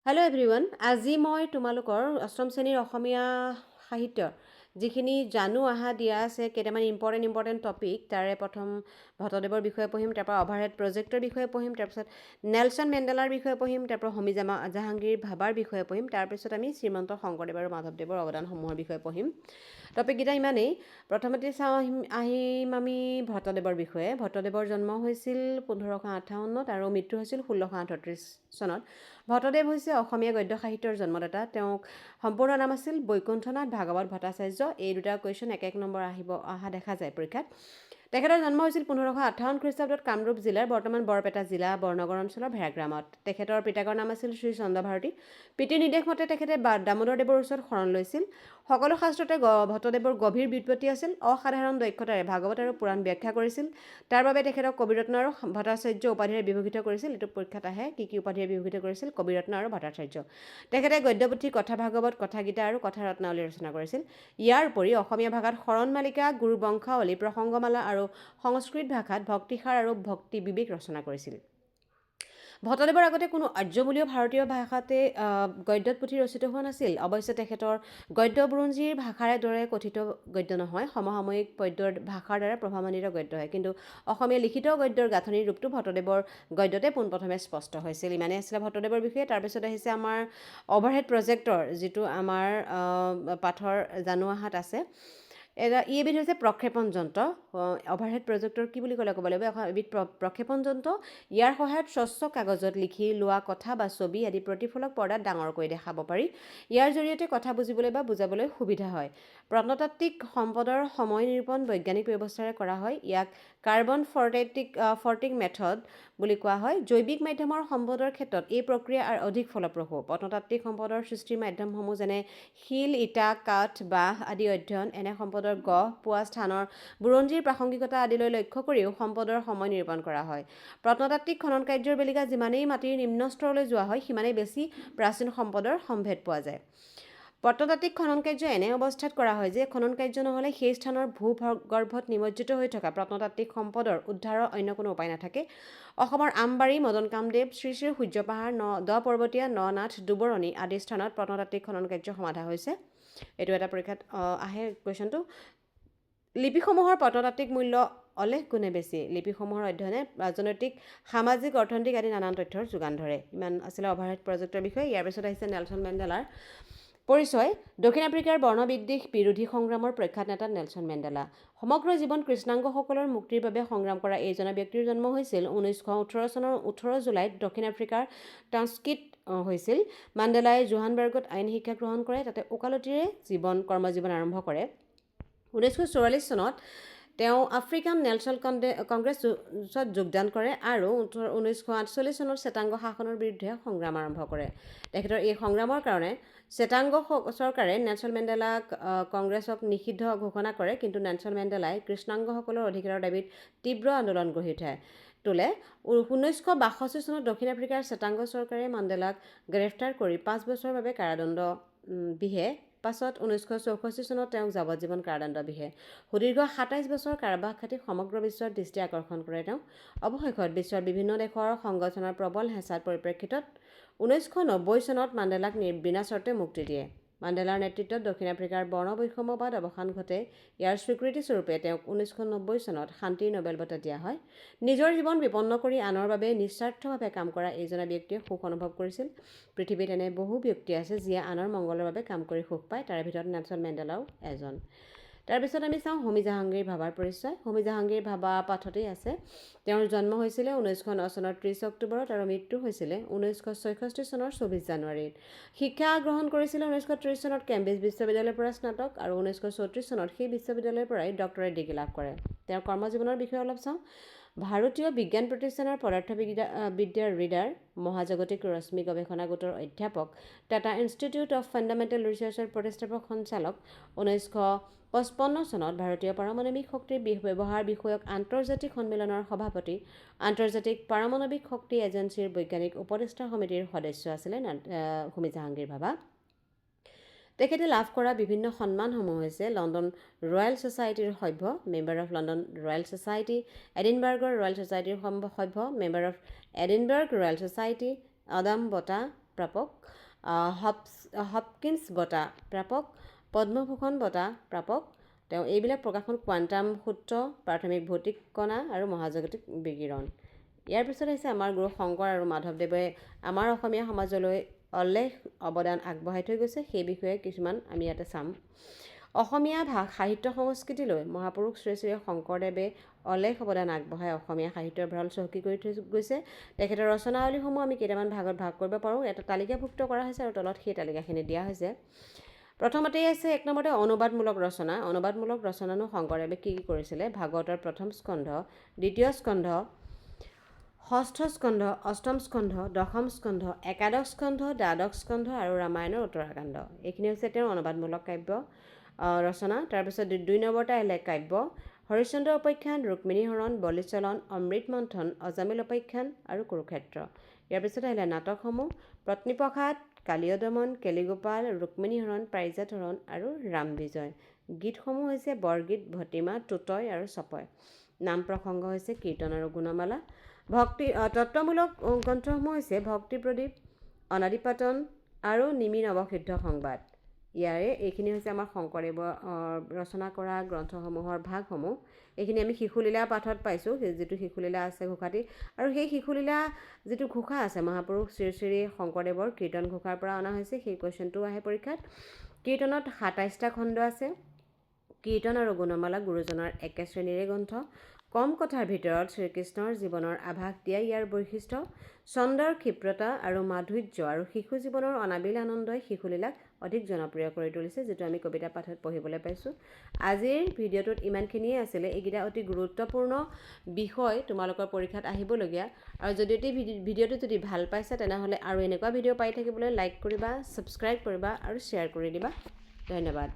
Hello' everyone, আজি মই তোমালোকৰ অষ্টম শ্ৰেণীৰ অসমীয়া সাহিত্যৰ যিখিনি জানো আহা দিয়া আছে কেইটামান ইম্পৰ্টেণ্ট টপিক। তাৰে প্ৰথম ভট্টদেৱৰ বিষয়ে পঢ়িম, তাৰপৰা অভাৰহেড প্ৰজেক্টৰ বিষয়ে পঢ়িম, তাৰপিছত নেলছন মেণ্ডেলাৰ বিষয়ে পঢ়িম, তাৰপৰা হোমী জাহাংগীৰ ভাবাৰ বিষয়ে পঢ়িম, তাৰপিছত আমি শ্ৰীমন্ত শংকৰদেৱ আৰু মাধৱদেৱৰ অৱদানসমূহৰ বিষয়ে পঢ়িম। টপিককেইটা ইমানেই। প্ৰথমতে আহিম আমি ভট্টদেৱৰ বিষয়ে। ভট্টদেৱৰ জন্ম হৈছিল 1558 আৰু মৃত্যু হৈছিল 1638 চনত। ভট্টদেৱ হৈছে অসমীয়া গদ্য সাহিত্যৰ জন্মদাতা। তেওঁক সম্পূৰ্ণ নাম আছিল বৈকুণ্ঠনাথ ভাগৱত ভট্টাচাৰ্য। এই দুটা কুৱেশ্যন এক নম্বৰ অহা দেখা যায় পৰীক্ষাত। তেখেতৰ জন্ম হৈছিল 1558 খ্ৰীষ্টাব্দত কামৰূপ জিলাৰ বৰ্তমান বৰপেটা জিলা বৰনগৰ অঞ্চলৰ ভেৰাগ্ৰামত। তেখেতৰ পিতাকৰ নাম আছিল শ্ৰী চন্দ্ৰভাৰতী। পিতৃৰ নিৰ্দেশ মতে তেখেতে দামোদৰদেৱৰ ওচৰত শৰণ লৈছিল। সকলো শাস্ত্ৰতে ভট্টদেৱৰ গভীৰ ব্যুৎপত্তি আছিল। অসাধাৰণ দক্ষতাৰে ভাগৱত আৰু পুৰাণ ব্যাখ্যা কৰিছিল। তাৰ বাবে তেখেতক কবিৰত্ন আৰু ভট্টাচাৰ্য উপাধিৰে বিভূষিত কৰিছিল। এইটো পৰীক্ষাত আহে, কি উপাধিৰে বিভূষিত কৰিছিল? কবিৰত্ন আৰু ভট্টাচাৰ্য। তেখেতে গদ্যপুথি, কথা ভাগৱত, কথা গীতা আৰু কথা ৰত্নাৱলী ৰচনা কৰিছিল। ইয়াৰ উপৰি অসমীয়া ভাষাত শৰণ মালিকা, গুৰু বংশাৱলী, প্ৰসংগমালা আৰু সংস্কৃত ভাষাত ভক্তিসাৰ আৰু ভক্তি বিবেক ৰচনা কৰিছিল। ভট্টদেৱৰ আগতে কোনো আৰ্যমূলীয় ভাৰতীয় ভাষাতে গদ্যত পুথি ৰচিত হোৱা নাছিল। অৱশ্যে তেখেতৰ গদ্য বুৰঞ্জীৰ ভাষাৰে দৰে কথিত গদ্য নহয়, সমসাময়িক পদ্যৰ ভাষাৰ দ্বাৰা প্ৰভাৱান্বিত গদ্য হয়। কিন্তু অসমীয়া লিখিত গদ্যৰ গাঁথনিৰ ৰূপটো ভট্টদেৱৰ গদ্যতে পোনপ্ৰথমে স্পষ্ট হৈছিল। ইমানেই আছিলে ভট্টদেৱৰ বিষয়ে। তাৰপিছত আহিছে আমাৰ অভাৰহেড প্ৰজেক্টৰ, যিটো আমাৰ পাঠৰ জানো আহাত আছে। ই এবিধ হৈছে প্ৰক্ষেপণ যন্ত্ৰ। অভাৰহেড প্ৰজেক্টৰ কি বুলি ক'লে ক'ব লাগিব, এবিধ প্ৰক্ষেপণ যন্ত্ৰ। ইয়াৰ সহায়ত স্বচ্ছ কাগজত লিখি লোৱা কথা বা ছবি আদি প্ৰতিফলক পৰ্দাত ডাঙৰকৈ দেখাব পাৰি। ইয়াৰ জৰিয়তে কথা বুজিবলৈ বা বুজাবলৈ সুবিধা হয়। প্ৰত্নতাত্ত্বিক সম্পদৰ সময় নিৰূপণ বৈজ্ঞানিক ব্যৱস্থাৰে কৰা হয়। ইয়াক কাৰ্বন ফৰ্টিং মেথড বুলি কোৱা হয়। জৈৱিক মাধ্যমৰ সম্পদৰ ক্ষেত্ৰত এই প্ৰক্ৰিয়া অধিক ফলপ্ৰসূ। প্ৰত্নতাত্ত্বিক সম্পদৰ সৃষ্টিৰ মাধ্যমসমূহ যেনে শিল, ইটা, কাঠ, বাঁহ আদি অধ্যয়ন, এনে সম্পদৰ গঢ় পোৱা স্থানৰ বুৰঞ্জীৰ প্ৰাসংগিকতা আদিলৈ লক্ষ্য কৰিও সম্পদৰ সময় নিৰূপণ কৰা হয়। প্ৰত্নতাত্ত্বিক খনন কাৰ্যৰ বেলিকা যিমানেই মাটিৰ নিম্ন স্তৰলৈ যোৱা হয়, সিমানেই বেছি প্ৰাচীন সম্পদৰ সম্ভেদ পোৱা যায়। প্ৰত্নতাত্ত্বিক খনন কাৰ্য এনে অৱস্থাত কৰা হয় যে খনন কাৰ্য নহ'লে সেই স্থানৰ ভূগৰ্ভত নিমজ্জিত হৈ থকা প্ৰত্নতাত্ত্বিক সম্পদৰ উদ্ধাৰৰ অন্য কোনো উপায় নাথাকে। অসমৰ আমবাৰী, মদন কামদেৱ, শ্ৰী শ্ৰী সূৰ্য পাহাৰ, দ পৰ্বতীয়া, ননাথ, দুবৰণি আদি স্থানত প্ৰত্নতাত্ত্বিক খনন কাৰ্য সমাধা হৈছে। এইটো এটা পৰীক্ষাত আহে কুৱেশ্যনটো। লিপিসমূহৰ প্ৰত্নতাত্ত্বিক মূল্য অলেখ গুণে বেছি। লিপিসমূহৰ অধ্যয়নে ৰাজনৈতিক, সামাজিক, অৰ্থনৈতিক আদি নানান তথ্যৰ যোগান ধৰে। ইমান আছিলে অভাৰহেড প্ৰজেক্টৰ বিষয়ে। ইয়াৰ পিছত আহিছে নেলছন মেণ্ডেলাৰ পৰিচয়। দক্ষিণ আফ্ৰিকাৰ বৰ্ণবিদ্বেষ বিৰোধী সংগ্ৰামৰ প্ৰখ্যাত নেতা নেলছন মেণ্ডেলা। সমগ্ৰ জীৱন কৃষ্ণাংগসকলৰ মুক্তিৰ বাবে সংগ্ৰাম কৰা এইজন ব্যক্তিৰ জন্ম হৈছিল 1918 চনৰ 18 জুলাইত দক্ষিণ আফ্ৰিকাৰ ট্ৰান্সকিত হৈছিল। মেণ্ডেলাই জোহানবাৰ্গত আইন শিক্ষা গ্ৰহণ কৰে, তাতে ওকালতিৰে কৰ্মজীৱন আৰম্ভ কৰে। 1944 চনত তেওঁ আফ্ৰিকান নেশ্যনেল কংগ্ৰেছত যোগদান কৰে আৰু 1948 চনত শ্বেতাংগ শাসনৰ বিৰুদ্ধে সংগ্ৰাম আৰম্ভ কৰে। তেখেতৰ এই সংগ্ৰামৰ কাৰণে শ্বেতাংগ চৰকাৰে নেলছন মেণ্ডেলাক কংগ্ৰেছক নিষিদ্ধ ঘোষণা কৰে। কিন্তু নেলছন মেণ্ডেলাই কৃষ্ণাংগসকলৰ অধিকাৰৰ দাবীত তীব্ৰ আন্দোলন গঢ়ি তোলে। 1962 চনত দক্ষিণ আফ্ৰিকাৰ শ্বেতাংগ চৰকাৰে মেণ্ডেলাক গ্ৰেপ্তাৰ কৰি 5 বছৰৰ বাবে কাৰাদণ্ড বিহে। পাছত 1964 চনত তেওঁক যাৱজ্জীৱন কাৰাদণ্ড বিহে। সুদীৰ্ঘ 27 বছৰ কাৰাবাস খাটি সমগ্ৰ বিশ্বৰ দৃষ্টি আকৰ্ষণ কৰে তেওঁ। অৱশেষত বিশ্বৰ বিভিন্ন দেশৰ সংগঠনৰ প্ৰবল হেঁচাৰ পৰিপ্ৰেক্ষিতত 1990 চনত মেণ্ডেলাক বিনা চৰ্তে মুক্তি দিয়ে। মেণ্ডেলাৰ নেতৃত্বত দক্ষিণ আফ্ৰিকাৰ বৰ্ণবৈষম্যবাদ অৱসান ঘটে। ইয়াৰ স্বীকৃতিস্বৰূপে তেওঁক 1990 চনত শান্তিৰ নোবেল বঁটা দিয়া হয়। নিজৰ জীৱন বিপন্ন কৰি আনৰ বাবে নিস্বাৰ্থভাৱে কাম কৰা এইজন ব্যক্তিয়ে সুখ অনুভৱ কৰিছিল। পৃথিৱীত এনে বহু ব্যক্তি আছে যিয়ে আনৰ মংগলৰ বাবে কাম কৰি সুখ পায়, তাৰে ভিতৰত নেলছন মেণ্ডেলাও এজন। তাৰপিছত আমি চাওঁ হোমী জাহাংগীৰ ভাবাৰ পৰিচয়। হোমী জাহাংগীৰ ভাবা পাঠতেই আছে। তেওঁৰ জন্ম হৈছিলে 1909 চনৰ 30 অক্টোবৰত আৰু মৃত্যু হৈছিলে 1966 চনৰ 24 জানুৱাৰীত। শিক্ষা গ্ৰহণ কৰিছিলে 1930 চনত কেম্ব্ৰিজ বিশ্ববিদ্যালয়ৰ পৰা স্নাতক আৰু 1934 চনত সেই বিশ্ববিদ্যালয়ৰ পৰাই ডক্টৰেট ডিগ্ৰী লাভ কৰে। তেওঁৰ কৰ্মজীৱনৰ বিষয়ে অলপ চাওঁ। ভাৰতীয় বিজ্ঞান প্ৰতিষ্ঠানৰ পদাৰ্থবিদ্যাৰ ৰিডাৰ, মহাজাগতিক ৰশ্মি গৱেষণা গোটৰ অধ্যাপক, টাটা ইনষ্টিটিউট অৱ ফাণ্ডামেণ্টেল ৰিচাৰ্চৰ প্ৰতিষ্ঠাপক সঞ্চালক। 1955 চনত ভাৰতীয় পাৰমাণৱিক শক্তিৰ ব্যৱহাৰ বিষয়ক আন্তৰ্জাতিক সন্মিলনৰ সভাপতি, আন্তৰ্জাতিক পাৰমাণৱিক শক্তি এজেন্সিৰ বৈজ্ঞানিক উপদেষ্টা সমিতিৰ সদস্য আছিলে হোমী জাহাংগীৰ ভাবা। তেখেতে লাভ কৰা বিভিন্ন সন্মানসমূহ হৈছে লণ্ডন ৰয়েল ছ'চাইটিৰ সভ্য, member of London royal society, এডিনবাৰ্গৰ ৰয়েল ছ'চাইটিৰ সভ্য, member of Edinburgh royal society, আদাম বঁটা, প্ৰাপক, হপকিন্স বঁটা প্ৰাপক, পদ্মভূষণ বঁটা প্ৰাপক। তেওঁ এইবিলাক প্ৰকাশন কোৱাণ্টাম সূত্ৰ, প্ৰাথমিক ভৌতিক কণা আৰু মহাজাগতিক বিকিৰণ। ইয়াৰ পিছত আহিছে আমাৰ গুৰু শংকৰ আৰু মাধৱদেৱে আমাৰ অসমীয়া সমাজলৈ অলেখ অৱদান আগবঢ়াই থৈ গৈছে, সেই বিষয়ে কিছুমান আমি ইয়াতে চাম। অসমীয়া সাহিত্য সংস্কৃতিলৈ মহাপুৰুষ শ্ৰী শ্ৰী শংকৰদেৱে অলেখ অৱদান আগবঢ়াই অসমীয়া সাহিত্যৰ ভঁৰাল চহকী কৰি থৈ গৈছে। তেখেতৰ ৰচনাৱলীসমূহ আমি কেইটামান ভাগত ভাগ কৰিব পাৰোঁ। এটা তালিকাভুক্ত কৰা হৈছে আৰু তলত সেই তালিকাখিনি দিয়া হৈছে। প্ৰথমতেই আছে 1 নম্বৰতে অনুবাদমূলক ৰচনা। অনুবাদমূলক ৰচনানো শংকৰদেৱে কি কৰিছিলে? ভাগৱতৰ প্ৰথম স্কন্ধ, দ্বিতীয় স্কন্ধ, ষষ্ঠ স্কন্ধ, অষ্টম স্কন্ধ, দশম স্কন্ধ, একাদশ স্কন্ধ, দ্বাদশ স্কন্ধ আৰু ৰামায়ণৰ উত্তৰাকাণ্ড। এইখিনি হৈছে তেওঁৰ অনুবাদমূলক কাব্য ৰচনা। তাৰপিছত 2 নম্বৰতে আহিলে কাব্য, হৰিশ্চন্দ্ৰ উপাখ্যান, ৰুক্মিণী হৰণ, বলিচলন, অমৃত মন্থন, অজামিল উপাখ্যান আৰু কুৰুক্ষেত্ৰ। ইয়াৰ পিছত আহিলে নাটকসমূহ, পত্নীপ্ৰসাদ, কালীয় দমন, কেলিগোপাল, ৰুক্মিণী হৰণ, পাৰিজাত হৰণ আৰু ৰাম বিজয়। গীতসমূহ হৈছে বৰগীত, ভটিমা, টুটয় আৰু চপয়। নাম প্ৰসংগ হৈছে কীৰ্তন আৰু গুণমালা। তত্ত্বমূলক গ্ৰন্থসমূহ হৈছে ভক্তি প্ৰদীপ, অনাদিপাতন আৰু নিমি নৱসিদ্ধ সংবাদ। এইখিনি হৈছে আমাৰ শংকৰদেৱৰ ৰচনা কৰা গ্ৰন্থসমূহৰ ভাগসমূহ। এইখিনি আমি শিশুলীলা পাঠত পাইছোঁ, যিটো শিশুলীলা আছে ঘোষাটি। আৰু সেই শিশুলীলা যিটো ঘোষা আছে মহাপুৰুষ শ্ৰী শ্ৰী শংকৰদেৱৰ কীৰ্তন ঘোষাৰ পৰা অনা হৈছে, সেই কুৱেশ্যনটোও আহে পৰীক্ষাত। কীৰ্তনত 27টা খণ্ড আছে। কীৰ্তন আৰু গুণমালা গুৰুজনাৰ একে শ্ৰেণীৰে গ্ৰন্থ। কম কথাৰ ভিতৰত শ্ৰীকৃষ্ণৰ জীৱনৰ আভাস দিয়া ইয়াৰ বৈশিষ্ট্য। ছন্দৰ ক্ষিপ্ৰতা আৰু মাধুৰ্য আৰু শিশু জীৱনৰ অনাবিল আনন্দই শিশুলীলাক অধিক জনপ্ৰিয় কৰি তুলিছে, যিটো আমি কবিতা পাঠত পঢ়িবলৈ পাইছোঁ। আজিৰ ভিডিঅ'টোত ইমানখিনিয়ে আছিলে। এইকেইটা অতি গুৰুত্বপূৰ্ণ বিষয় তোমালোকৰ পৰীক্ষাত আহিবলগীয়া। আৰু যদি ভিডিঅ'টো যদি ভাল পাইছা তেনেহ'লে আৰু এনেকুৱা ভিডিঅ' পাই থাকিবলৈ লাইক কৰিবা, ছাবস্ক্ৰাইব কৰিবা আৰু শ্বেয়াৰ কৰি দিবা। ধন্যবাদ।